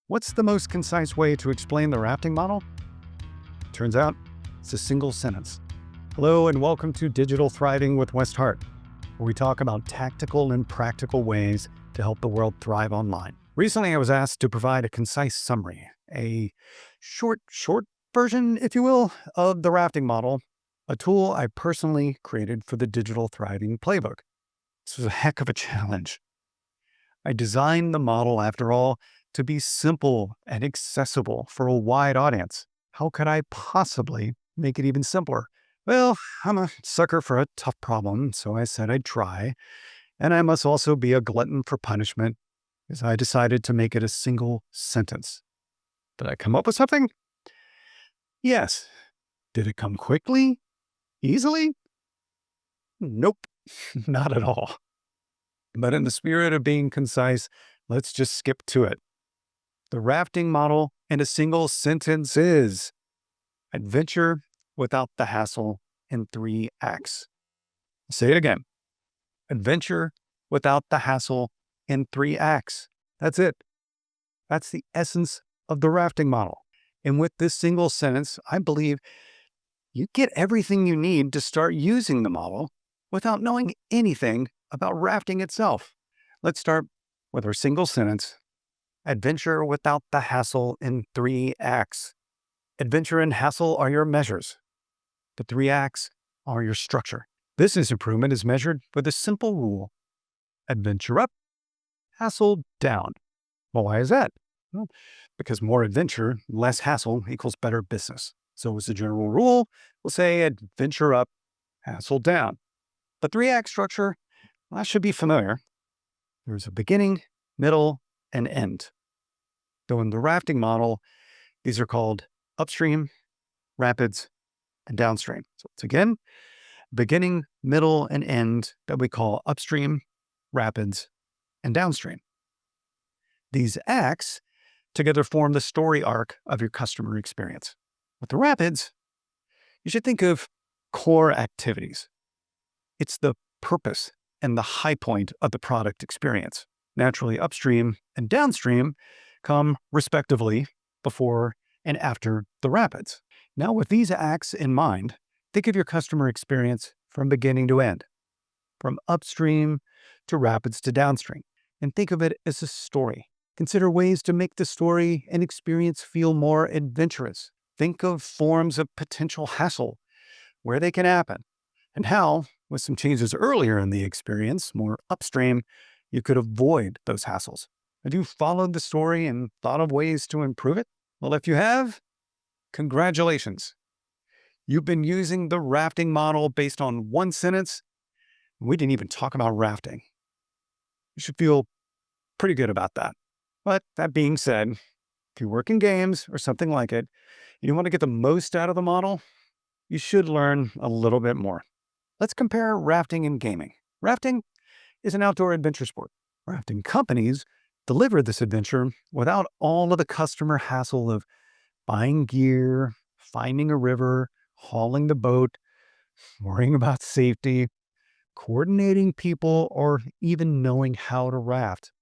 What's the most concise way to explain the rafting model? Turns out it's a single sentence. Hello and welcome to Digital Thriving with Weszt Hart, where we talk about tactical and practical ways to help the world thrive online. Recently, I was asked to provide a concise summary, a short version, if you will, of the rafting model, a tool I personally created for the Digital Thriving Playbook. This was a heck of a challenge. I designed the model, after all, to be simple and accessible for a wide audience. How could I possibly make it even simpler? Well, I'm a sucker for a tough problem, so I said I'd try. And I must also be a glutton for punishment, as I decided to make it a single sentence. Did I come up with something? Yes. Did it come quickly? Easily? Nope, not at all. But in the spirit of being concise, let's just skip to it. The rafting model in a single sentence is adventure without the hassle in 3 acts. Say it again. Adventure without the hassle in 3 acts. That's it. That's the essence of the rafting model. And with this single sentence, I believe you get everything you need to start using the model without knowing anything about rafting itself. Let's start with our single sentence. Adventure without the hassle in 3 acts. Adventure and hassle are your measures. The 3 acts are your structure. Business improvement is measured with a simple rule. Adventure up, hassle down. Well, why is that? Well, because more adventure, less hassle equals better business. So as a general rule, we'll say adventure up, hassle down. The 3-act structure, well, that should be familiar. There's a beginning, middle, and end. Though in the rafting model, these are called upstream, rapids, and downstream. So it's again, beginning, middle, and end that we call upstream, rapids, and downstream. These acts together form the story arc of your customer experience. With the rapids, you should think of core activities. It's the purpose and the high point of the product experience. Naturally, upstream and downstream come respectively before and after the rapids. Now, with these acts in mind, think of your customer experience from beginning to end, from upstream to rapids to downstream, and think of it as a story. Consider ways to make the story and experience feel more adventurous. Think of forms of potential hassle, where they can happen, and how, with some changes earlier in the experience, more upstream, you could avoid those hassles. Have you followed the story and thought of ways to improve it? Well, if you have, congratulations. You've been using the rafting model based on 1 sentence. We didn't even talk about rafting. You should feel pretty good about that. But that being said, if you work in games or something like it, and you want to get the most out of the model, you should learn a little bit more. Let's compare rafting and gaming. Rafting is an outdoor adventure sport. Rafting companies deliver this adventure without all of the customer hassle of buying gear, finding a river, hauling the boat, worrying about safety, coordinating people, or even knowing how to raft.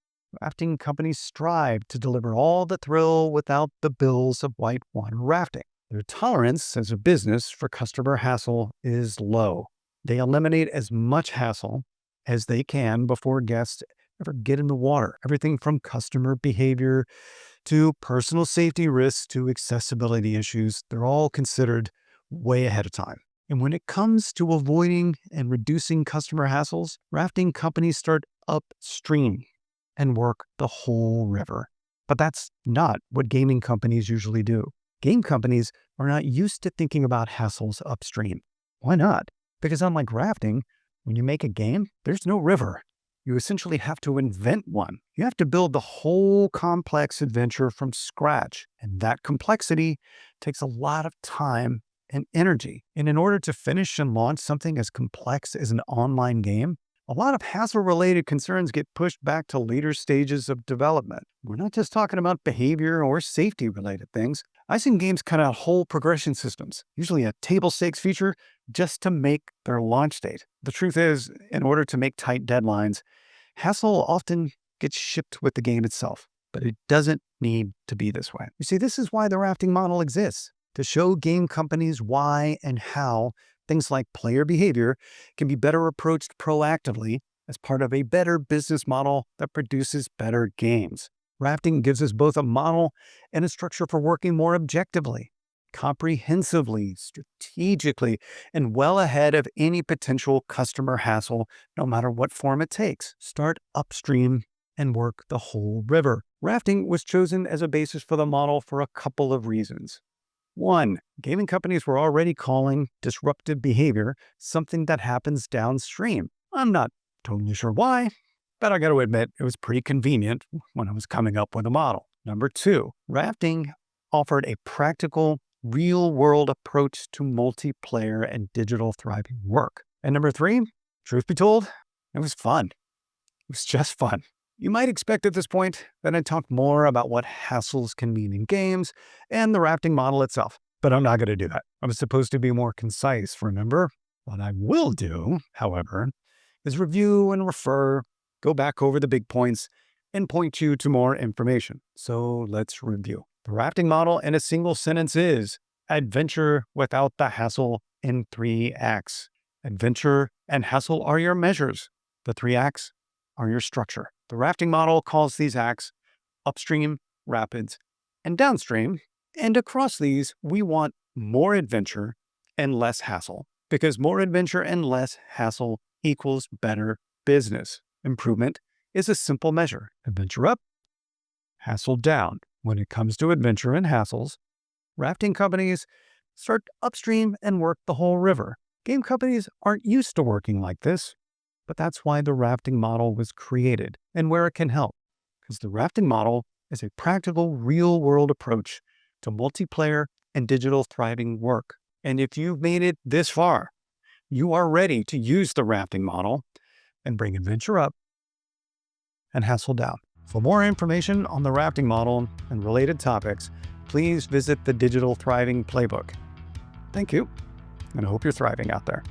Rafting companies strive to deliver all the thrill without the bills of whitewater rafting. Their tolerance as a business for customer hassle is low. They eliminate as much hassle as they can before guests ever get in the water. Everything from customer behavior to personal safety risks to accessibility issues, they're all considered way ahead of time. And when it comes to avoiding and reducing customer hassles, rafting companies start upstream and work the whole river. But that's not what gaming companies usually do. Game companies are not used to thinking about hassles upstream. Why not? Because unlike rafting, when you make a game, there's no river. You essentially have to invent one. You have to build the whole complex adventure from scratch. And that complexity takes a lot of time and energy. And in order to finish and launch something as complex as an online game, a lot of hassle-related concerns get pushed back to later stages of development. We're not just talking about behavior or safety-related things. I've seen games cut out whole progression systems, usually a table stakes feature, just to make their launch date. The truth is, in order to make tight deadlines, hassle often gets shipped with the game itself. but it doesn't need to be this way. You see, this is why the rafting model exists, to show game companies why and how things like player behavior can be better approached proactively as part of a better business model that produces better games. Rafting gives us both a model and a structure for working more objectively, comprehensively, strategically, and well ahead of any potential customer hassle, no matter what form it takes. Start upstream and work the whole river. Rafting was chosen as a basis for the model for a couple of reasons. One, gaming companies were already calling disruptive behavior something that happens downstream. I'm not totally sure why, but I got to admit it was pretty convenient when I was coming up with a model. Number two, rafting offered a practical, real-world approach to multiplayer and digital thriving work. And number three, truth be told, it was fun. It was just fun. You might expect at this point that I talk more about what hassles can mean in games and the rafting model itself, but I'm not going to do that. I was supposed to be more concise, remember? What I will do, however, is review and refer, go back over the big points, and point you to more information. So let's review. The rafting model in a single sentence is adventure without the hassle in 3 acts. Adventure and hassle are your measures. The 3 acts are your structure. The rafting model calls these acts upstream, rapids, and downstream. And across these, we want more adventure and less hassle, because more adventure and less hassle equals better business. Improvement is a simple measure. Adventure up, hassle down. When it comes to adventure and hassles, rafting companies start upstream and work the whole river. Game companies aren't used to working like this, but that's why the rafting model was created and where it can help, because the rafting model is a practical, real-world approach to multiplayer and digital thriving work. And if you've made it this far, you are ready to use the rafting model and bring adventure up and hassle down. For more information on the rafting model and related topics, please visit the Digital Thriving Playbook. Thank you, and I hope you're thriving out there.